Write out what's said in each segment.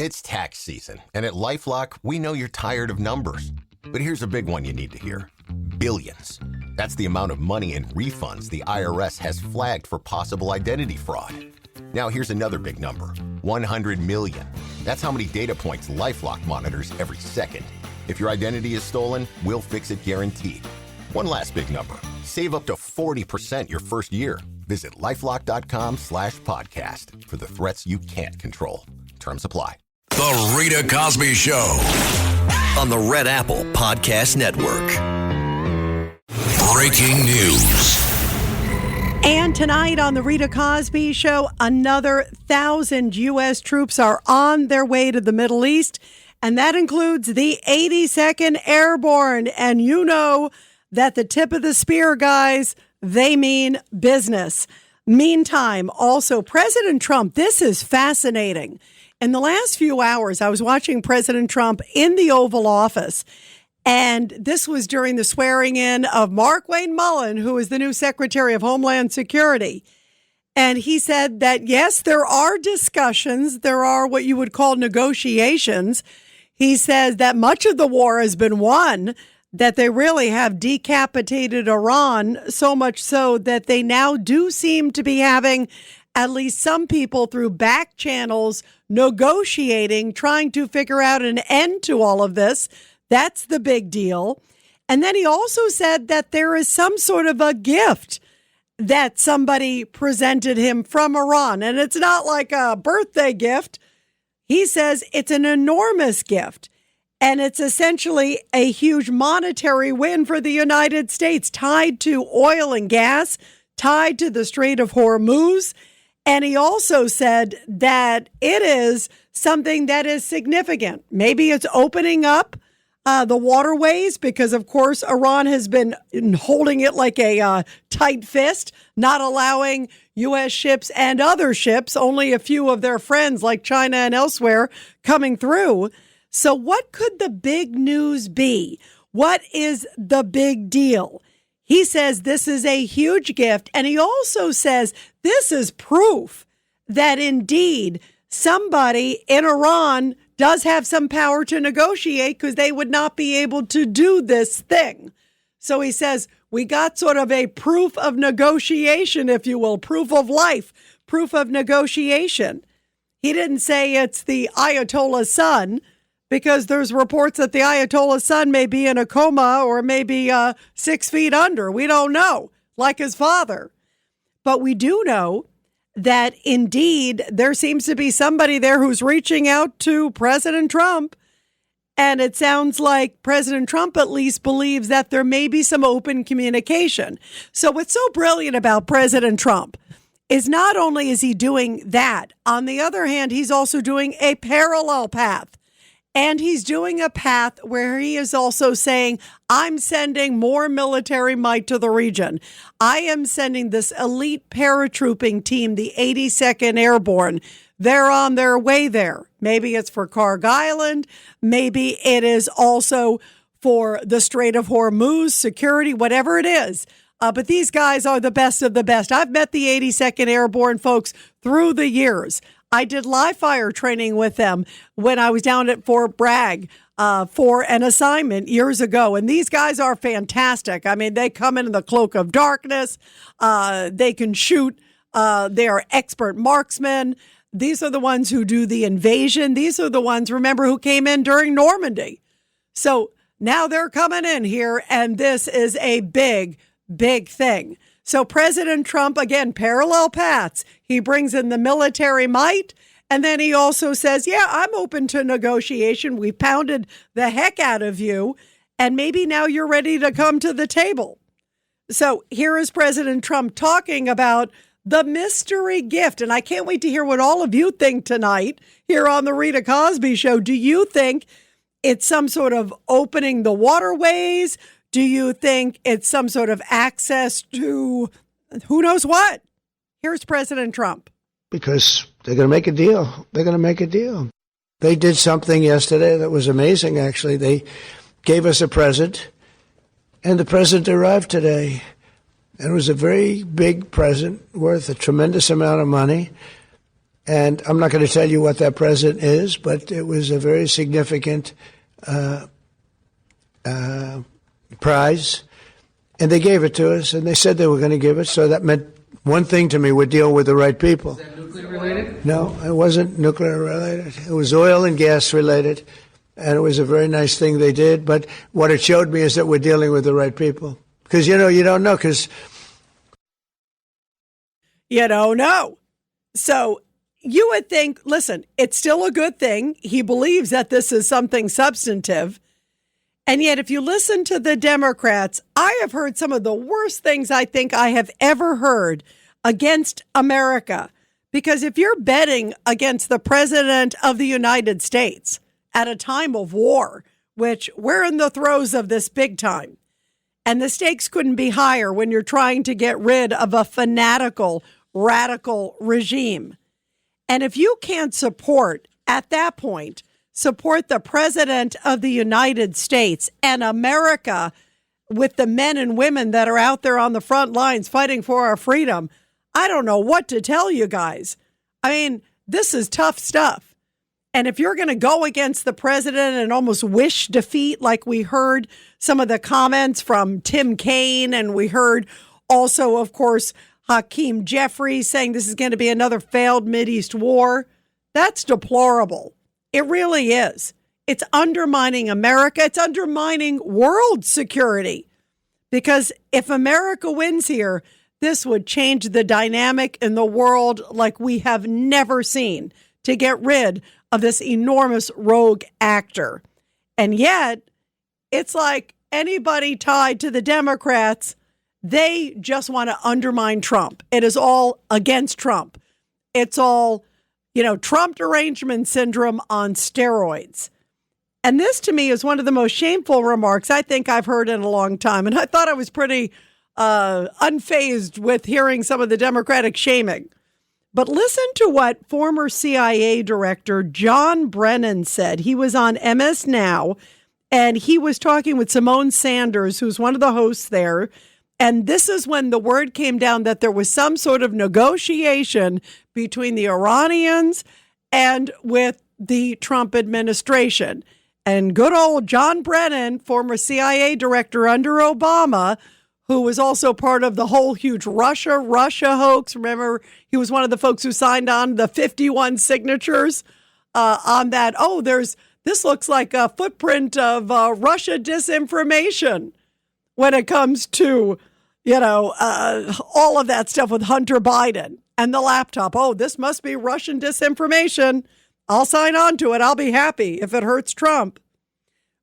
It's tax season, and at LifeLock, we know you're tired of numbers. But here's a big one you need to hear. Billions. That's the amount of money in refunds the IRS has flagged for possible identity fraud. Now here's another big number. 100 million. That's how many data points LifeLock monitors every second. If your identity is stolen, we'll fix it guaranteed. One last big number. Save up to 40% your first year. Visit LifeLock.com/podcast for the threats you can't control. Terms apply. The Rita Cosby Show on the Red Apple Podcast Network. Breaking news. And tonight on the Rita Cosby Show, another 1,000 U.S. troops are on their way to the Middle East, and that includes the 82nd Airborne. And you know that the tip of the spear, guys, they mean business. Meantime, also, President Trump, this is fascinating. In the last few hours, I was watching President Trump in the Oval Office, and this was during the swearing in of Mark Wayne Mullen, who is the new Secretary of Homeland Security. And he said that, yes, there are discussions. There are what you would call negotiations. He says that much of the war has been won, that they really have decapitated Iran, so much so that they now do seem to be having at least some people through back channels negotiating, trying to figure out an end to all of this. That's the big deal. And then he also said that there is some sort of a gift that somebody presented him from Iran. And it's not like a birthday gift. He says it's an enormous gift. And it's essentially a huge monetary win for the United States, tied to oil and gas, tied to the Strait of Hormuz. And he also said that it is something that is significant. Maybe it's opening up the waterways because, of course, Iran has been holding it like a tight fist, not allowing U.S. ships and other ships, only a few of their friends like China and elsewhere, coming through. So what could the big news be? What is the big deal? He says this is a huge gift, and he also says this is proof that indeed somebody in Iran does have some power to negotiate, because they would not be able to do this thing. So he says we got sort of a proof of negotiation, if you will, proof of life, proof of negotiation. He didn't say it's the Ayatollah's son, because there's reports that the Ayatollah's son may be in a coma or maybe 6 feet under. We don't know, like his father. But we do know that indeed there seems to be somebody there who's reaching out to President Trump. And it sounds like President Trump at least believes that there may be some open communication. So what's so brilliant about President Trump is not only is he doing that, on the other hand, he's also doing a parallel path. And he's doing a path where he is also saying, I'm sending more military might to the region. I am sending this elite paratrooping team, the 82nd Airborne. They're on their way there. Maybe it's for Carg Island. Maybe it is also for the Strait of Hormuz, security, whatever it is. But these guys are the best of the best. I've met the 82nd Airborne folks through the years. I did live fire training with them when I was down at Fort Bragg for an assignment years ago. And these guys are fantastic. I mean, they come in the cloak of darkness. They can shoot. They are expert marksmen. These are the ones who do the invasion. These are the ones, remember, who came in during Normandy. So now they're coming in here, and this is a big, big thing. So President Trump, again, parallel paths. He brings in the military might, and then he also says, yeah, I'm open to negotiation. We pounded the heck out of you, and maybe now you're ready to come to the table. So here is President Trump talking about the mystery gift, and I can't wait to hear what all of you think tonight here on the Rita Cosby Show. Do you think it's some sort of opening the waterways? Do you think it's some sort of access to who knows what? Here's President Trump. Because they're going to make a deal. They're going to make a deal. They did something yesterday that was amazing, actually. They gave us a present, and the present arrived today. And it was a very big present worth a tremendous amount of money. And I'm not going to tell you what that present is, but it was a very significant prize. And they gave it to us, and they said they were going to give it. So that meant one thing to me: we're dealing with the right people. Is that nuclear related? No, it wasn't nuclear related. It was oil and gas related. And it was a very nice thing they did. But what it showed me is that we're dealing with the right people. Because, you don't know, because... You don't know. So you would think, listen, it's still a good thing. He believes that this is something substantive. And yet, if you listen to the Democrats, I have heard some of the worst things I think I have ever heard against America. Because if you're betting against the president of the United States at a time of war, which we're in the throes of this big time, and the stakes couldn't be higher when you're trying to get rid of a fanatical, radical regime. And if you can't support, at that point, support the president of the United States and America with the men and women that are out there on the front lines fighting for our freedom, I don't know what to tell you guys. I mean, this is tough stuff. And if you're going to go against the president and almost wish defeat, like we heard some of the comments from Tim Kaine, and we heard also, of course, Hakeem Jeffries saying this is going to be another failed Mideast war, that's deplorable. It really is. It's undermining America. It's undermining world security. Because if America wins here, this would change the dynamic in the world like we have never seen to get rid of this enormous rogue actor. And yet, it's like anybody tied to the Democrats, they just want to undermine Trump. It is all against Trump. It's all, Trump derangement syndrome on steroids. And this, to me, is one of the most shameful remarks I think I've heard in a long time. And I thought I was pretty unfazed with hearing some of the Democratic shaming. But listen to what former CIA Director John Brennan said. He was on MS Now, and he was talking with Simone Sanders, who's one of the hosts there. And this is when the word came down that there was some sort of negotiation between the Iranians and with the Trump administration. And good old John Brennan, former CIA director under Obama, who was also part of the whole huge Russia hoax. Remember, he was one of the folks who signed on the 51 signatures on that. Oh, this looks like a footprint of Russia disinformation when it comes to, all of that stuff with Hunter Biden and the laptop. Oh, this must be Russian disinformation. I'll sign on to it. I'll be happy if it hurts Trump.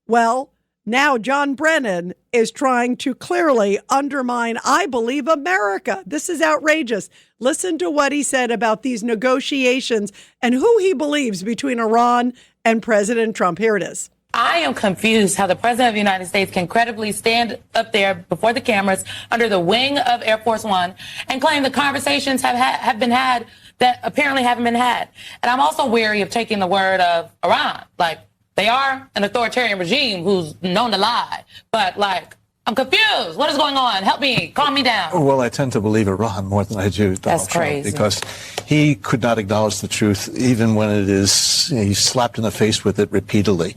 Well, now John Brennan is trying to clearly undermine, I believe, America. This is outrageous. Listen to what he said about these negotiations and who he believes between Iran and President Trump. Here it is. I am confused how the president of the United States can credibly stand up there before the cameras under the wing of Air Force One and claim the conversations have been had that apparently haven't been had. And I'm also wary of taking the word of Iran. They are an authoritarian regime who's known to lie. But, I'm confused. What is going on? Help me. Calm me down. Well, I tend to believe Iran more than I do Donald Trump, because he could not acknowledge the truth even when it is, he's slapped in the face with it repeatedly.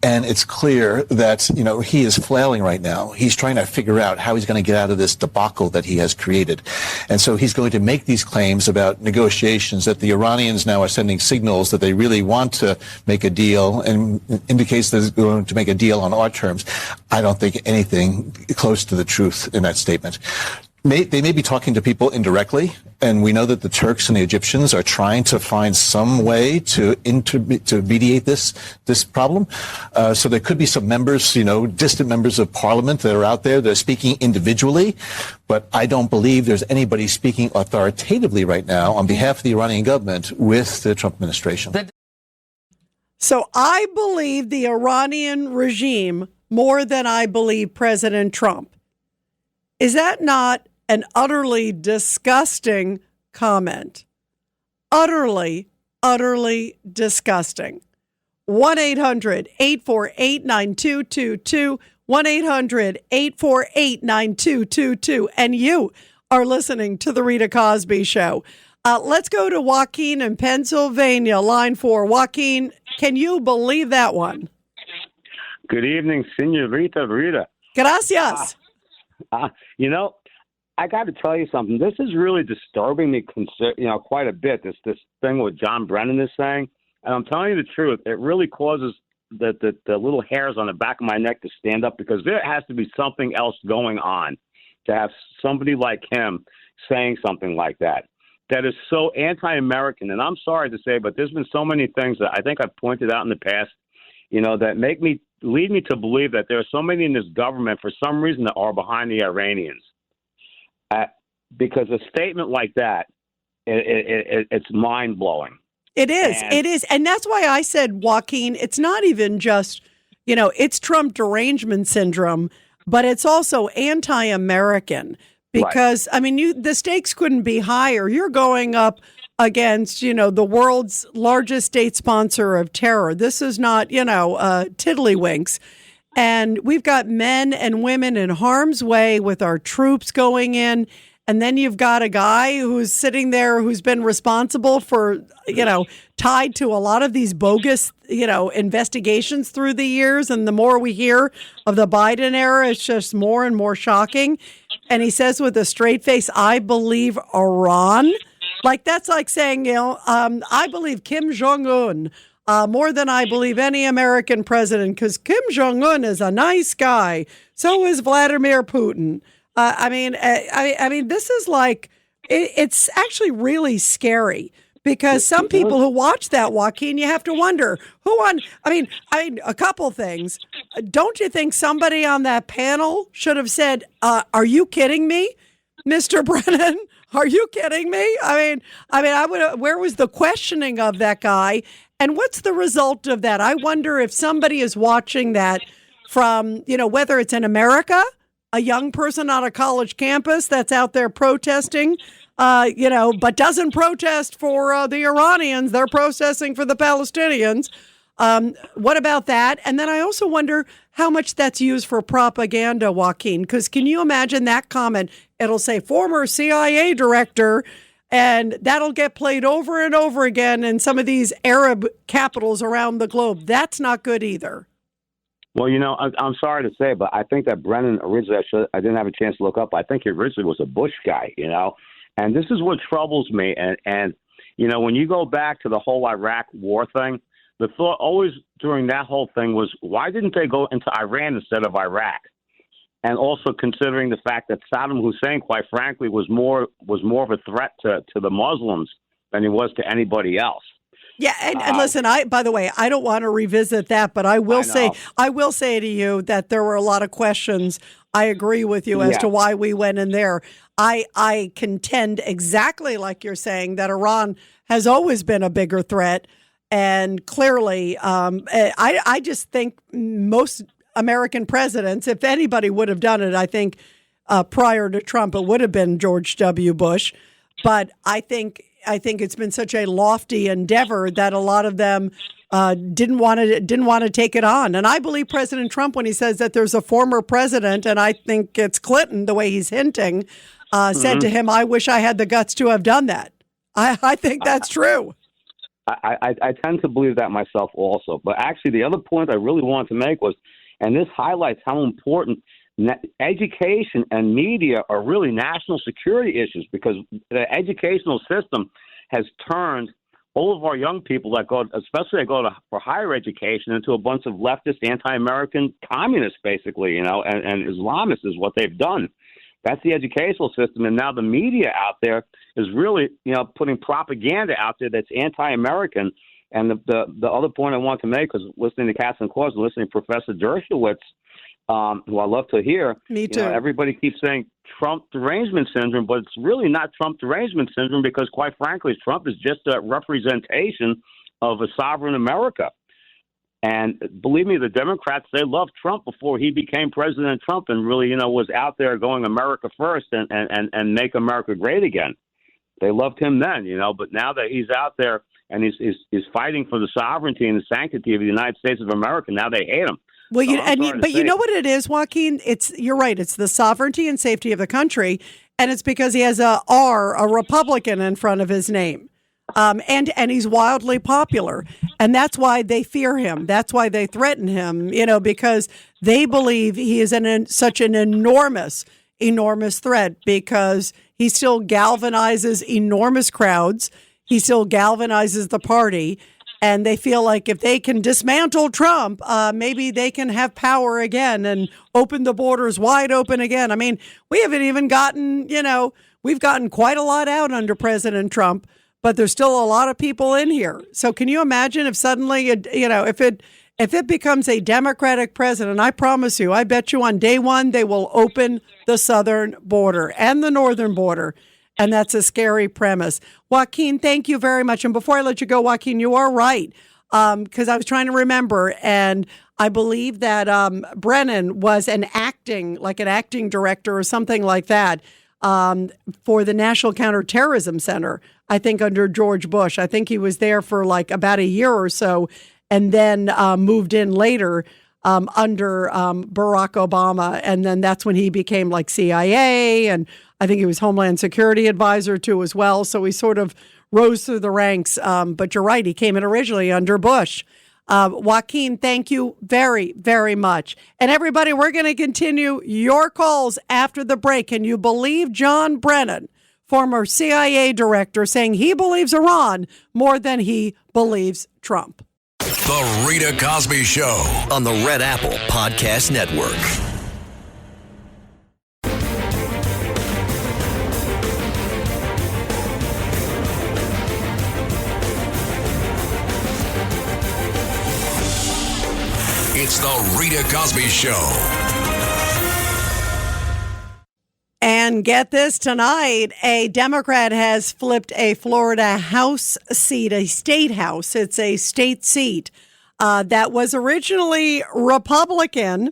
And it's clear that, he is flailing right now. He's trying to figure out how he's going to get out of this debacle that he has created. And so he's going to make these claims about negotiations, that the Iranians now are sending signals that they really want to make a deal, and indicates that they're going to make a deal on our terms. I don't think anything close to the truth in that statement. They may be talking to people indirectly, and we know that the Turks and the Egyptians are trying to find some way to mediate this problem. So there could be some members, distant members of parliament that are out there that are speaking individually, but I don't believe there's anybody speaking authoritatively right now on behalf of the Iranian government with the Trump administration. So I believe the Iranian regime more than I believe President Trump. Is that not an utterly disgusting comment? Utterly, utterly disgusting. 1-800-848-9222, 1-800-848-9222. And you are listening to The Rita Cosby Show. Let's go to Joaquin in Pennsylvania, line 4. Joaquin, can you believe that one? Good evening, Senorita Rita. Gracias. You know, I got to tell you something. This is really disturbing me, quite a bit. This thing what John Brennan is saying, and I'm telling you the truth. It really causes the little hairs on the back of my neck to stand up, because there has to be something else going on to have somebody like him saying something like that. That is so anti-American. And I'm sorry to say, but there's been so many things that I think I've pointed out in the past, that lead me to believe that there are so many in this government for some reason that are behind the Iranians. Because a statement like that, it's mind-blowing. It is. And that's why I said, Joaquin, it's not even just, it's Trump derangement syndrome, but it's also anti-American. Because, right. I mean, the stakes couldn't be higher. You're going up against, the world's largest state sponsor of terror. This is not, tiddlywinks. And we've got men and women in harm's way with our troops going in. And then you've got a guy who's sitting there who's been responsible for, tied to a lot of these bogus, investigations through the years. And the more we hear of the Biden era, it's just more and more shocking. And he says with a straight face, I believe Iran. Like, that's like saying, I believe Kim Jong-un more than I believe any American president, because Kim Jong-un is a nice guy. So is Vladimir Putin. I mean, this is like, it's actually really scary, because some people who watch that, Joaquin, you have to wonder I mean, a couple things. Don't you think somebody on that panel should have said, are you kidding me, Mr. Brennan? Are you kidding me? I would. Where was the questioning of that guy? And what's the result of that? I wonder if somebody is watching that from, whether it's in America, a young person on a college campus that's out there protesting, but doesn't protest for the Iranians. They're protesting for the Palestinians. What about that? And then I also wonder how much that's used for propaganda, Joaquin, because can you imagine that comment? It'll say former CIA director, and that'll get played over and over again in some of these Arab capitals around the globe. That's not good either. Well, I'm sorry to say, but I think that Brennan originally, I didn't have a chance to look up. I think he originally was a Bush guy, and this is what troubles me. And when you go back to the whole Iraq war thing, the thought always during that whole thing was, why didn't they go into Iran instead of Iraq? And also considering the fact that Saddam Hussein, quite frankly, was more of a threat to the Muslims than he was to anybody else. Yeah, and listen, by the way, I don't want to revisit that, but I will say to you that there were a lot of questions. I agree with you as to why we went in there. I contend exactly like you're saying that Iran has always been a bigger threat, and clearly, I just think most American presidents, if anybody would have done it, I think prior to Trump, it would have been George W. Bush. But I think it's been such a lofty endeavor that a lot of them didn't want to take it on. And I believe President Trump when he says that there's a former president, and I think it's Clinton, the way he's hinting, said to him, I wish I had the guts to have done that. I think that's true. I tend to believe that myself also. But actually, the other point I really wanted to make was, and this highlights how important education and media are really national security issues, because the educational system has turned all of our young people that go for higher education into a bunch of leftist, anti-American communists, basically, and Islamists is what they've done. That's the educational system. And now the media out there is really, putting propaganda out there that's anti-American. And the other point I want to make is listening to Cats and Claws and listening to Professor Dershowitz, who I love to hear. Me too. Everybody keeps saying Trump derangement syndrome, but it's really not Trump derangement syndrome, because quite frankly, Trump is just a representation of a sovereign America. And believe me, the Democrats, they loved Trump before he became President Trump and really, was out there going America first and make America great again. They loved him then, but now that he's out there and he's fighting for the sovereignty and the sanctity of the United States of America, now they hate him. Well, So but you know what it is, Joaquin? You're right. It's the sovereignty and safety of the country, and it's because he has a Republican in front of his name, and he's wildly popular, and that's why they fear him. That's why they threaten him. Because they believe he is such an enormous threat, because he still galvanizes enormous crowds. He still galvanizes the party. And they feel like if they can dismantle Trump, maybe they can have power again and open the borders wide open again. I mean, we haven't even gotten, we've gotten quite a lot out under President Trump, but there's still a lot of people in here. So can you imagine if suddenly, if it becomes a Democratic president, I promise you, I bet you on day one, they will open the southern border and the northern border. And that's a scary premise. Joaquin, thank you very much. And before I let you go, Joaquin, you are right. Because I was trying to remember, and I believe that Brennan was an acting director or something like that for the National Counterterrorism Center, I think under George Bush. I think he was there for like about a year or so, and then moved in later under Barack Obama. And then that's when he became like CIA, and I think he was Homeland Security advisor too as well. So he sort of rose through the ranks. But you're right, he came in originally under Bush. Joaquin, thank you very, very much. And everybody, we're going to continue your calls after the break. Can you believe John Brennan, former CIA director, saying he believes Iran more than he believes Trump? The Rita Cosby Show on the Red Apple Podcast Network. It's the Rita Cosby Show. And get this, tonight, a Democrat has flipped a Florida House seat, a state house. It's a state seat that was originally Republican,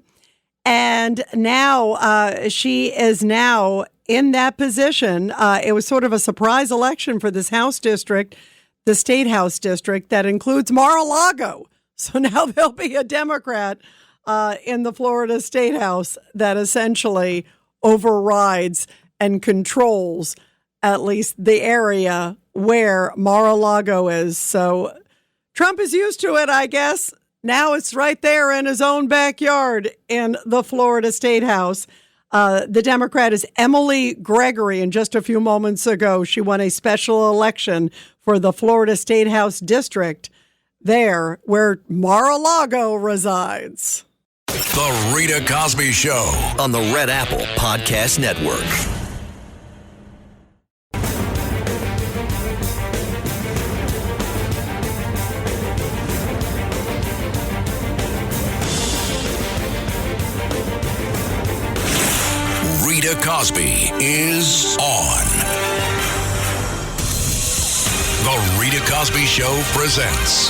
and now she is now in that position. It was sort of a surprise election for this House district, the state House district that includes Mar-a-Lago. So now there'll be a Democrat in the Florida State House that essentially overrides and controls at least the area where Mar-a-Lago is. So Trump is used to it, I guess. Now it's right there in his own backyard in the Florida State House. The Democrat is Emily Gregory, and just a few moments ago, she won a special election for the Florida State House district there where Mar-a-Lago resides. The Rita Cosby Show on the Red Apple Podcast Network. Rita Cosby is on. The Rita Cosby Show presents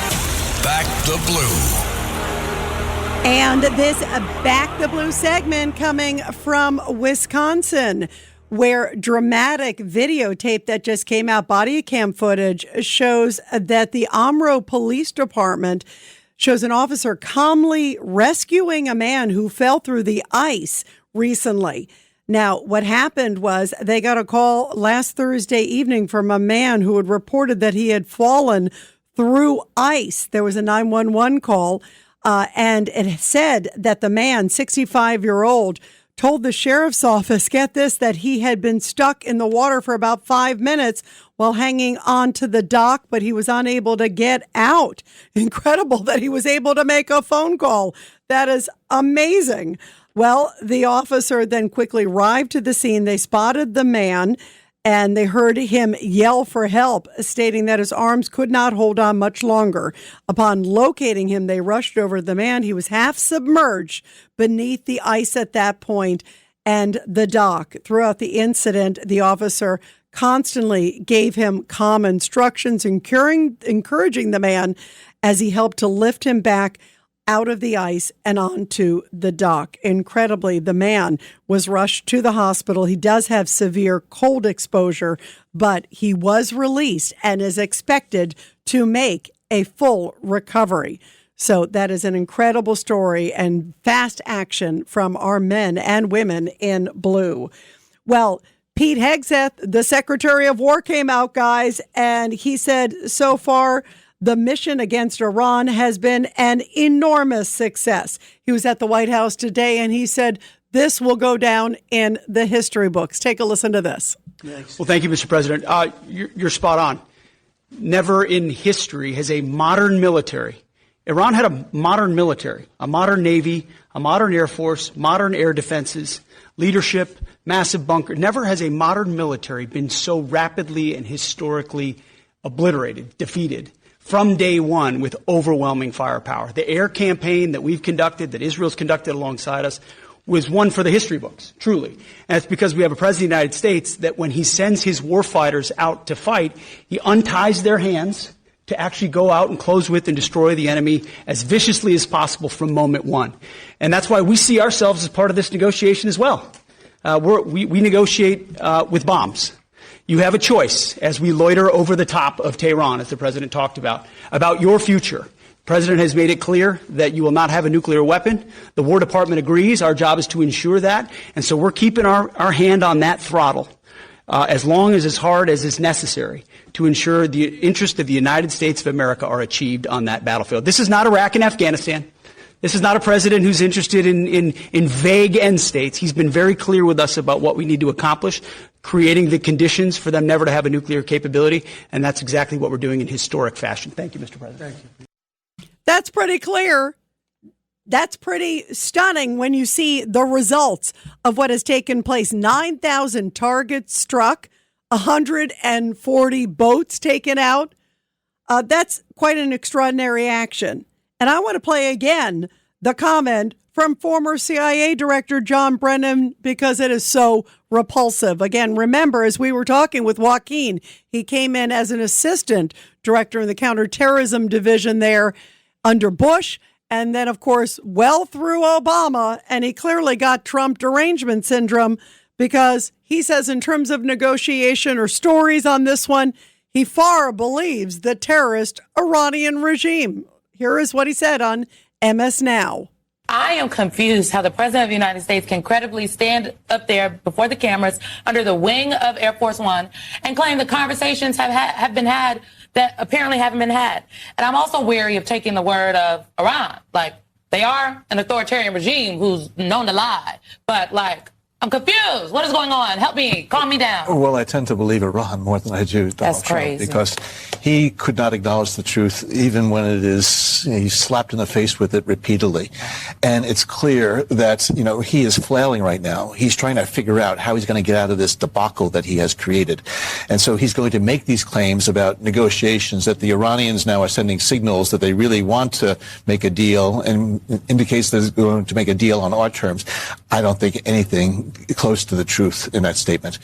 Back the Blue. And this Back the Blue segment coming from Wisconsin, where dramatic videotape that just came out, body cam footage, shows that the Omro Police Department shows an officer calmly rescuing a man who fell through the ice recently. Now, what happened was they got a call last Thursday evening from a man who had reported that he had fallen through ice. There was a 911 call, and it said that the man, 65-year-old, told the sheriff's office, get this, that he had been stuck in the water for about 5 minutes while hanging onto the dock, but he was unable to get out. Incredible that he was able to make a phone call. That is amazing. Well, the officer then quickly arrived to the scene. They spotted the man, and they heard him yell for help, stating that his arms could not hold on much longer. Upon locating him, they rushed over the man. He was half submerged beneath the ice at that point and the dock. Throughout the incident, the officer constantly gave him calm instructions, encouraging the man as he helped to lift him back out of the ice and onto the dock. Incredibly, the man was rushed to the hospital. He does have severe cold exposure, but he was released and is expected to make a full recovery. So that is an incredible story and fast action from our men and women in blue. Well, Pete Hegseth, the Secretary of War, came out, guys, and he said so far the mission against Iran has been an enormous success. He was at the White House today, and he said this will go down in the history books. Take a listen to this. Well, thank you, Mr. President. You're spot on. Never in history has a modern military, Iran had a modern military, a modern navy, a modern air force, modern air defenses, leadership, massive bunker. Never has a modern military been so rapidly and historically obliterated, defeated from day one with overwhelming firepower. The air campaign that we've conducted, that Israel's conducted alongside us, was one for the history books, truly. And it's because we have a president of the United States that when he sends his warfighters out to fight, he unties their hands to actually go out and close with and destroy the enemy as viciously as possible from moment one. And that's why we see ourselves as part of this negotiation as well. We negotiate with bombs. You have a choice as we loiter over the top of Tehran, as the president talked about your future. The president has made it clear that you will not have a nuclear weapon. The War Department agrees. Our job is to ensure that. And so we're keeping our hand on that throttle as long as hard as is necessary to ensure the interests of the United States of America are achieved on that battlefield. This is not Iraq and Afghanistan. This is not a president who's interested in vague end states. He's been very clear with us about what we need to accomplish, creating the conditions for them never to have a nuclear capability, and that's exactly what we're doing in historic fashion. Thank you, Mr. President. Thank you. That's pretty clear. That's pretty stunning when you see the results of what has taken place. 9,000 targets struck, 140 boats taken out. That's quite an extraordinary action. And I want to play again the comment from former CIA Director John Brennan because it is so repulsive. Again, remember, as we were talking with Joaquin, he came in as an assistant director in the counterterrorism division there under Bush, and then, of course, well through Obama, and he clearly got Trump derangement syndrome because he says in terms of negotiation or stories on this one, he far believes the terrorist Iranian regime. Here is what he said on MS Now. I am confused how the president of the United States can credibly stand up there before the cameras under the wing of Air Force One and claim the conversations have been had that apparently haven't been had. And I'm also wary of taking the word of Iran. Like, they are an authoritarian regime who's known to lie. But, like, I'm confused. What is going on? Help me. Calm me down. Well, I tend to believe Iran more than I do Donald Trump because he could not acknowledge the truth even when it is, he's slapped in the face with it repeatedly. And it's clear that, he is flailing right now. He's trying to figure out how he's going to get out of this debacle that he has created. And so he's going to make these claims about negotiations that the Iranians now are sending signals that they really want to make a deal and indicates they're going to make a deal on our terms. I don't think anything close to the truth in that statement.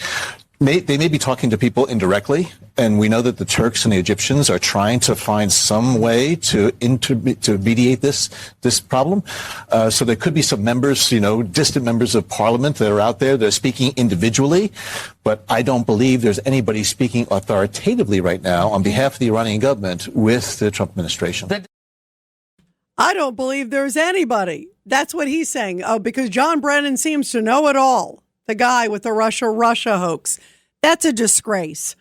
They may be talking to people indirectly, and we know that the Turks and the Egyptians are trying to find some way to mediate this problem. So there could be some members, distant members of parliament that are out there that are speaking individually, but I don't believe there's anybody speaking authoritatively right now on behalf of the Iranian government with the Trump administration. I don't believe there's anybody. That's what he's saying. Oh, because John Brennan seems to know it all. The guy with the Russia hoax. That's a disgrace.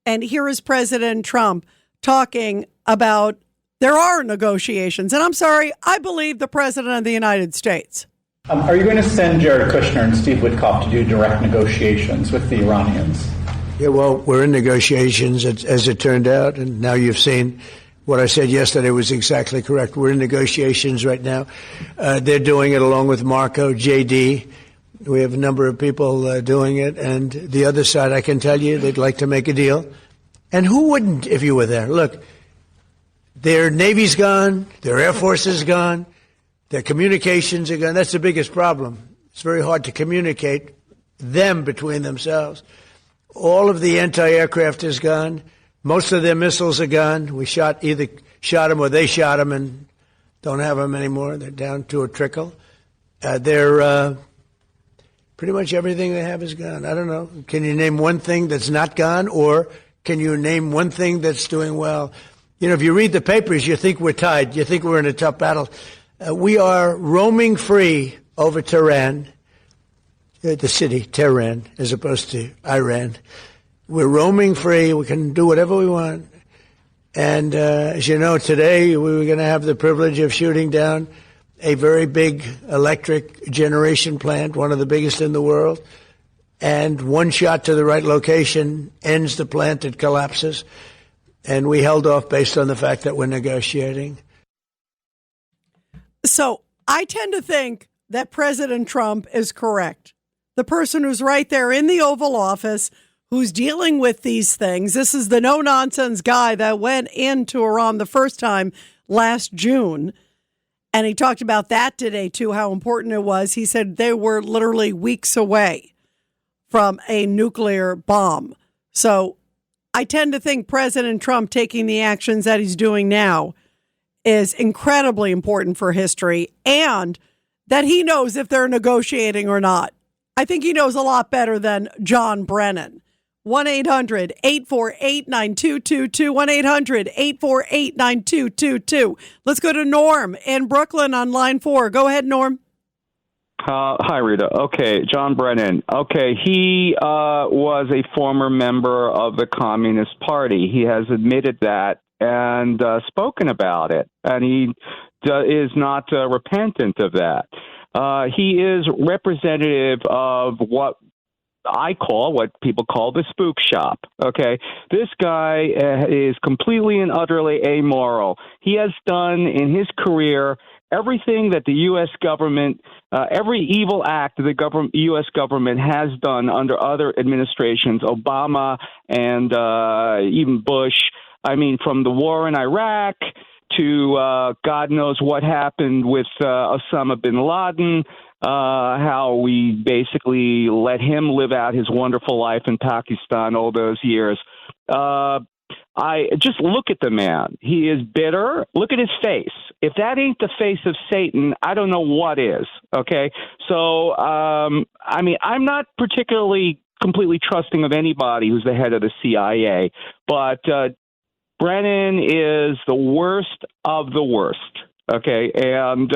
And here is President Trump talking about there are negotiations. And I'm sorry, I believe the President of the United States. Are you going to send Jared Kushner and Steve Witkoff to do direct negotiations with the Iranians? Yeah, well, we're in negotiations, as it turned out. And now you've seen what I said yesterday was exactly correct. We're in negotiations right now. They're doing it along with Marco, JD. We have a number of people doing it. And the other side, I can tell you, they'd like to make a deal. And who wouldn't if you were there? Look, their Navy's gone. Their Air Force is gone. Their communications are gone. That's the biggest problem. It's very hard to communicate them between themselves. All of the anti-aircraft is gone. Most of their missiles are gone. We either shot them or they shot them and don't have them anymore. They're down to a trickle. They're pretty much everything they have is gone. I don't know. Can you name one thing that's not gone, or can you name one thing that's doing well? You know, if you read the papers, you think we're tied. You think we're in a tough battle. We are roaming free over Tehran, the city, Tehran, as opposed to Iran. We're roaming free. We can do whatever we want. And as you know, today we were going to have the privilege of shooting down a very big electric generation plant, one of the biggest in the world. And one shot to the right location ends the plant. It collapses. And we held off based on the fact that we're negotiating. So I tend to think that President Trump is correct. The person who's right there in the Oval Office, who's dealing with these things. This is the no-nonsense guy that went into Iran the first time last June. And he talked about that today, too, how important it was. He said they were literally weeks away from a nuclear bomb. So I tend to think President Trump taking the actions that he's doing now is incredibly important for history, and that he knows if they're negotiating or not. I think he knows a lot better than John Brennan. 1-800-848-9222, 1-800-848-9222. Let's go to Norm in Brooklyn on line 4. Go ahead, Norm. Hi, Rita. Okay, John Brennan. Okay, he was a former member of the Communist Party. He has admitted that and spoken about it, and he is not repentant of that. He is representative of what people call the spook shop. Okay, this guy is completely and utterly amoral. He has done in his career everything that the U.S. government, every evil act the U.S. government has done under other administrations, Obama and even Bush. I mean, from the war in Iraq to God knows what happened with Osama bin Laden, how we basically let him live out his wonderful life in Pakistan all those years. I just look at the man. He is bitter. Look at his face. If that ain't the face of Satan, I don't know what is. Okay. So, I mean, I'm not particularly completely trusting of anybody who's the head of the CIA, but Brennan is the worst of the worst. Okay. And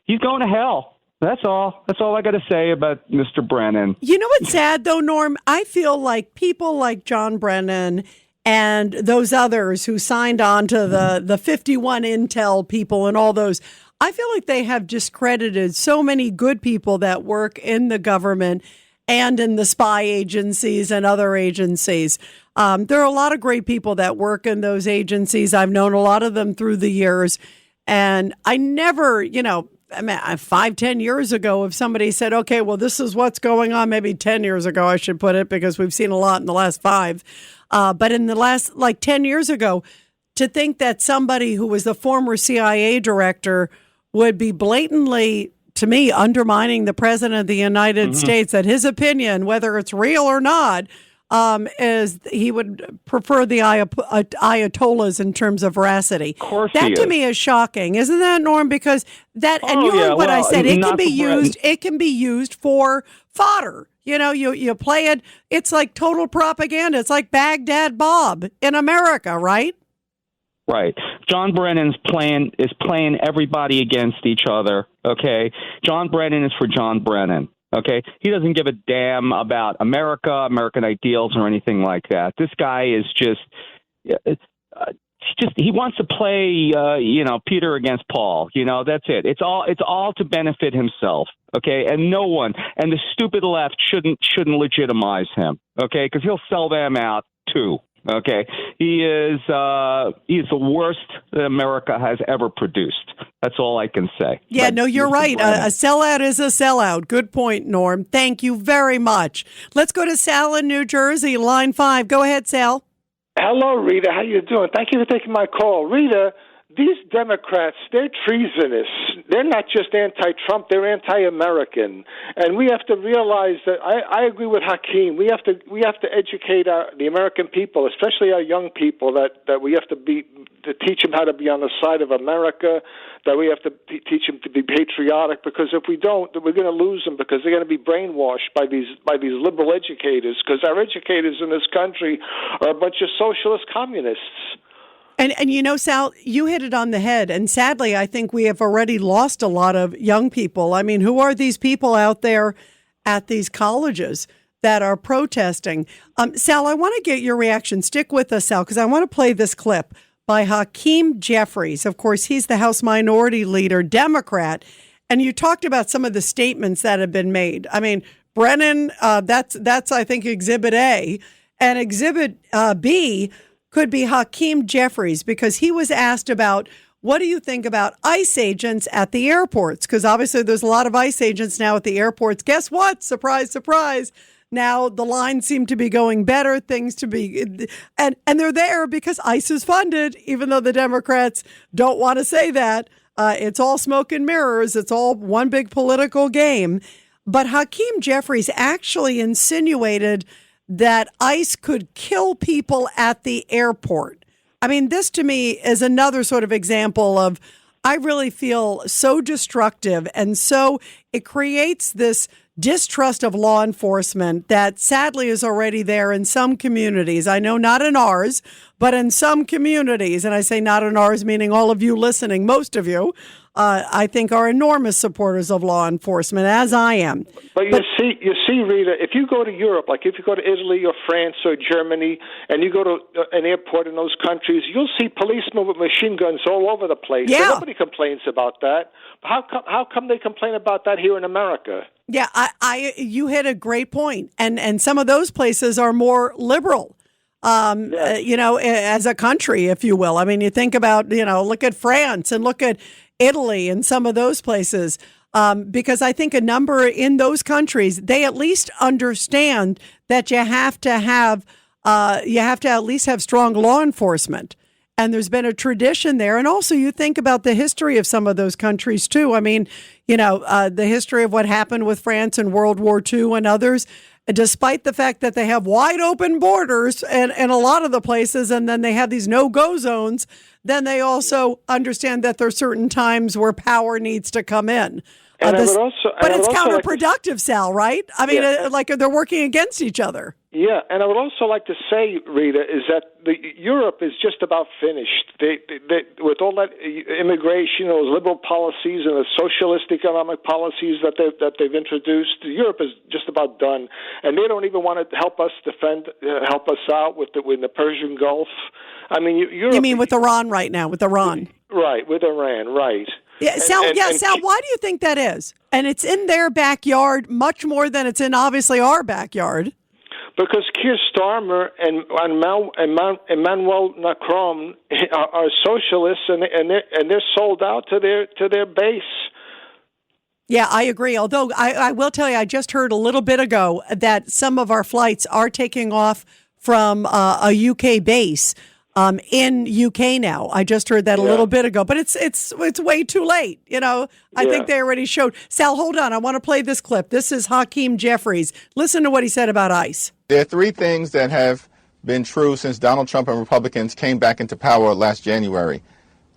he's going to hell. That's all. That's all I got to say about Mr. Brennan. You know what's sad, though, Norm? I feel like people like John Brennan and those others who signed on to the 51 Intel people and all those, I feel like they have discredited so many good people that work in the government and in the spy agencies and other agencies. There are a lot of great people that work in those agencies. I've known a lot of them through the years. And I never, I mean, 5-10 years ago, if somebody said, okay, well, this is what's going on, maybe 10 years ago, I should put it, because we've seen a lot in the last 5. But in the last, 10 years ago, to think that somebody who was the former CIA director would be blatantly, to me, undermining the president of the United States, that his opinion, whether it's real or not, is he would prefer the Ayatollahs in terms of veracity. Of course that to me is shocking, isn't that, Norm? Because that, and you heard what I said, it can be used. It can be used for fodder. You play it. It's like total propaganda. It's like Baghdad Bob in America, right? Right. John Brennan's playing everybody against each other. Okay. John Brennan is for John Brennan. Okay, he doesn't give a damn about America, American ideals, or anything like that. This guy is just he wants to play, Peter against Paul. That's it. It's all to benefit himself. Okay, and no one, and the stupid left shouldn't legitimize him. Okay, because he'll sell them out too. Okay, he is the worst that America has ever produced. That's all I can say. Yeah, no, you're right. A sellout is a sellout. Good point, Norm. Thank you very much. Let's go to Sal in New Jersey, line 5. Go ahead, Sal. Hello, Rita. How you doing? Thank you for taking my call. Rita, these Democrats, they're treasonous. They're not just anti-Trump, they're anti-American. And we have to realize that I agree with Hakeem. We have to educate the American people, especially our young people, that we have to teach them how to be on the side of America, that we have to teach them to be patriotic, because if we don't, we're going to lose them, because they're going to be brainwashed by these liberal educators, because our educators in this country are a bunch of socialist communists. And you know, Sal, you hit it on the head. And sadly, I think we have already lost a lot of young people. I mean, who are these people out there at these colleges that are protesting? Sal, I want to get your reaction. Stick with us, Sal, because I want to play this clip by Hakeem Jeffries. Of course, he's the House Minority Leader, Democrat. And you talked about some of the statements that have been made. I mean, Brennan, that's I think, Exhibit A. And Exhibit B could be Hakeem Jeffries, because he was asked about, what do you think about ICE agents at the airports? Because obviously there's a lot of ICE agents now at the airports. Guess what? Surprise, surprise. Now the lines seem to be going better, things to be, and they're there because ICE is funded, even though the Democrats don't want to say that. It's all smoke and mirrors. It's all one big political game. But Hakeem Jeffries actually insinuated that ICE could kill people at the airport. I mean, this to me is another sort of example of, I really feel so destructive, and so it creates this distrust of law enforcement that sadly is already there in some communities. I know not in ours, but in some communities, and I say not in ours, meaning all of you listening, most of you, I think are enormous supporters of law enforcement, as I am. But you see, Rita, if you go to Europe, like if you go to Italy or France or Germany, and you go to an airport in those countries, you'll see policemen with machine guns all over the place. Yeah. So nobody complains about that. How come they complain about that here in America? Yeah, you hit a great point. And some of those places are more liberal. You know, as a country, if you will. I mean, you think about, you know, look at France and look at Italy and some of those places, because I think a number in those countries, they at least understand that you have to at least have strong law enforcement. And there's been a tradition there. And also you think about the history of some of those countries, too. I mean, you know, the history of what happened with France in World War II and others, despite the fact that they have wide open borders and a lot of the places, and then they have these no-go zones, then they also understand that there are certain times where power needs to come in. But it's counterproductive, Sal, right? I mean, like they're working against each other. Yeah, and I would also like to say, Rita, is that Europe is just about finished. They, with all that immigration, those liberal policies, and the socialist economic policies that they've introduced, Europe is just about done, and they don't even want to help us out with the Persian Gulf. I mean, Europe. You mean with Iran right now? With Iran, right? With Iran, right? Yeah, Sal. Sal. Why do you think that is? And it's in their backyard much more than it's in obviously our backyard. Because Keir Starmer and Emmanuel Macron are socialists, and they're sold out to their base. Yeah, I agree. Although I will tell you, I just heard a little bit ago that some of our flights are taking off from a UK base in UK now. I just heard that a little bit ago, but it's way too late. You know, I think they already showed. Sal, hold on. I want to play this clip. This is Hakeem Jeffries. Listen to what he said about ICE. There are three things that have been true since Donald Trump and Republicans came back into power last January.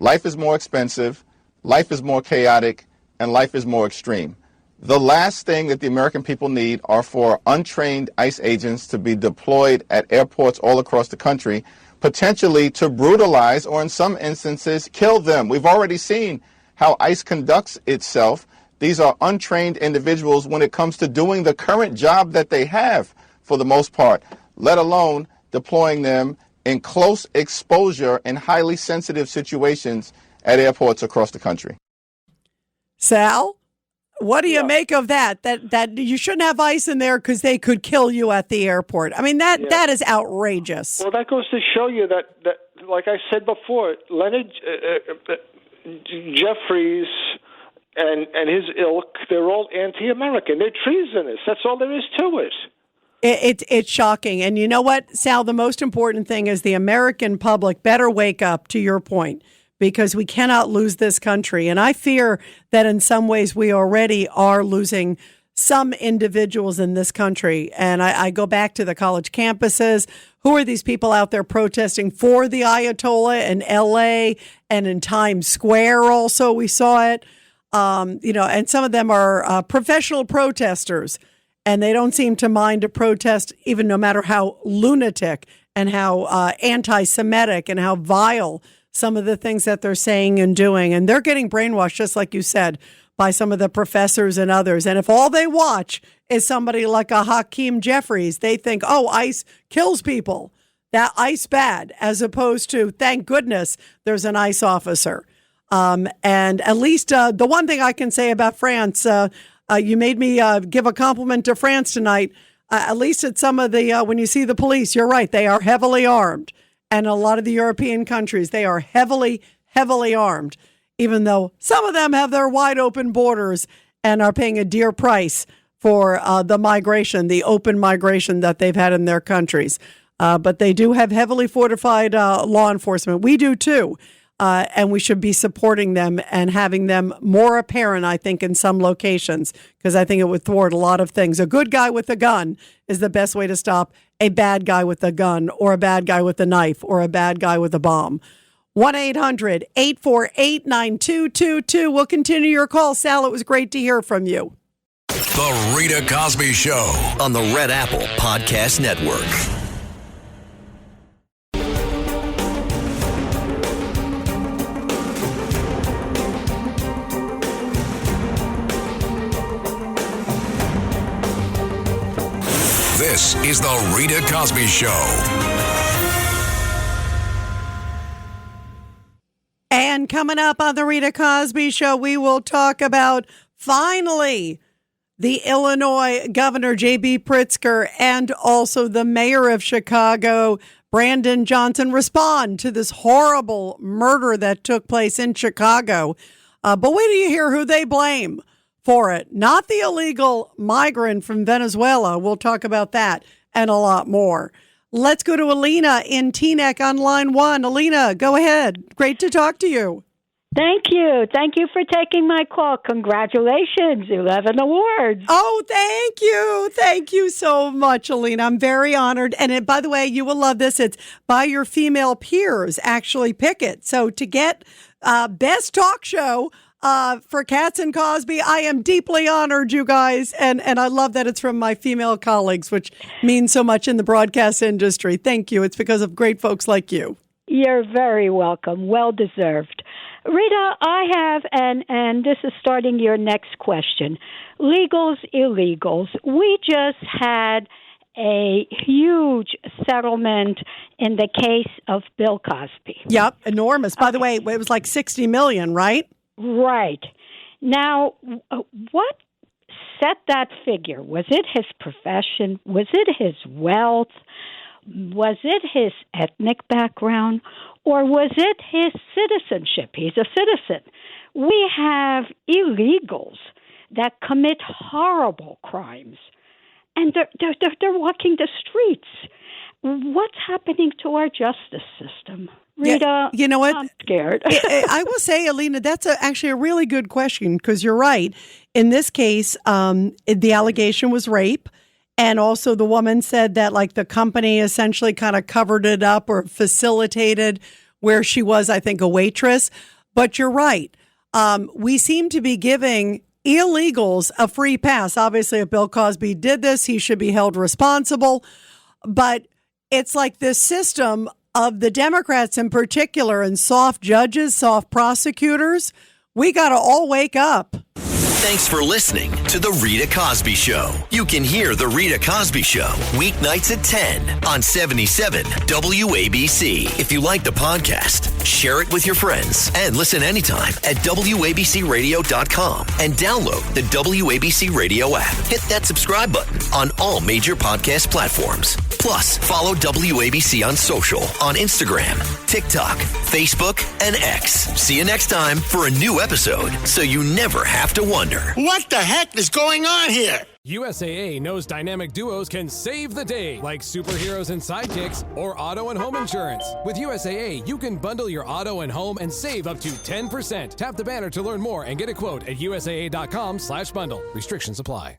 Life is more expensive, life is more chaotic, and life is more extreme. The last thing that the American people need are for untrained ICE agents to be deployed at airports all across the country, potentially to brutalize or in some instances kill them. We've already seen how ICE conducts itself. These are untrained individuals when it comes to doing the current job that they have for the most part, let alone deploying them in close exposure and highly sensitive situations at airports across the country. Sal, what do you make of that? That you shouldn't have ICE in there because they could kill you at the airport. I mean, that is outrageous. Well, that goes to show you that like I said before, Leonard Jeffries and his ilk, they're all anti-American. They're treasonous. That's all there is to it. It's shocking. And you know what, Sal, the most important thing is the American public better wake up, to your point, because we cannot lose this country. And I fear that in some ways we already are losing some individuals in this country. And I go back to the college campuses. Who are these people out there protesting for the Ayatollah in L.A. and in Times Square also? We saw it. And some of them are professional protesters. and they don't seem to mind a protest, even no matter how lunatic and how anti-Semitic and how vile some of the things that they're saying and doing. And they're getting brainwashed, just like you said, by some of the professors and others. And if all they watch is somebody like a Hakeem Jeffries, they think, oh, ICE kills people. That ICE bad, as opposed to, thank goodness, there's an ICE officer. And at least the one thing I can say about France, you made me give a compliment to France tonight. At least at some of the, when you see the police, you're right, they are heavily armed. And a lot of the European countries, they are heavily, heavily armed, even though some of them have their wide open borders and are paying a dear price for the migration, the open migration that they've had in their countries. But they do have heavily fortified law enforcement. We do too. And we should be supporting them and having them more apparent, I think, in some locations, because I think it would thwart a lot of things. A good guy with a gun is the best way to stop a bad guy with a gun or a bad guy with a knife or a bad guy with a bomb. 1-800-848-9222. We'll continue your call. Sal, it was great to hear from you. The Rita Cosby Show on the Red Apple Podcast Network. This is the Rita Cosby Show. And coming up on the Rita Cosby Show, we will talk about, finally, the Illinois Governor J.B. Pritzker and also the mayor of Chicago, Brandon Johnson, respond to this horrible murder that took place in Chicago. But wait till you hear who they blame for it. Not the illegal migrant from Venezuela. We'll talk about that and a lot more. Let's go to Alina in Teaneck on line 1. Alina, go ahead. Great to talk to you. Thank you. Thank you for taking my call. Congratulations, 11 awards. Oh, thank you. Thank you so much, Alina. I'm very honored. And by the way, you will love this. It's by your female peers actually pick it. So to get best talk show for Katz and Cosby, I am deeply honored, you guys. And I love that it's from my female colleagues, which means so much in the broadcast industry. Thank you. It's because of great folks like you. You're very welcome. Well deserved. Rita, I have, and this is starting your next question, legals, illegals. We just had a huge settlement in the case of Bill Cosby. Yep, enormous. By the way, it was like $60 million, right? Right. Now, what set that figure? Was it his profession? Was it his wealth? Was it his ethnic background? Or was it his citizenship? He's a citizen. We have illegals that commit horrible crimes, and they're walking the streets. What's happening to our justice system? Rita, you know what? I'm scared. I will say, Alina, that's actually a really good question, because you're right. In this case, the allegation was rape. And also the woman said that like the company essentially kind of covered it up or facilitated where she was, I think, a waitress. But you're right. We seem to be giving illegals a free pass. Obviously, if Bill Cosby did this, he should be held responsible. But it's like this system of the Democrats in particular and soft judges, soft prosecutors. We got to all wake up. Thanks for listening to The Rita Cosby Show. You can hear The Rita Cosby Show weeknights at 10 on 77 WABC. If you like the podcast, share it with your friends and listen anytime at WABCRadio.com and download the WABC Radio app. Hit that subscribe button on all major podcast platforms. Plus, follow WABC on social on Instagram, TikTok, Facebook, and X. See you next time for a new episode so you never have to wonder. What the heck is going on here? USAA knows dynamic duos can save the day, like superheroes and sidekicks or auto and home insurance. With USAA, you can bundle your auto and home and save up to 10%. Tap the banner to learn more and get a quote at USAA.com/bundle. Restrictions apply.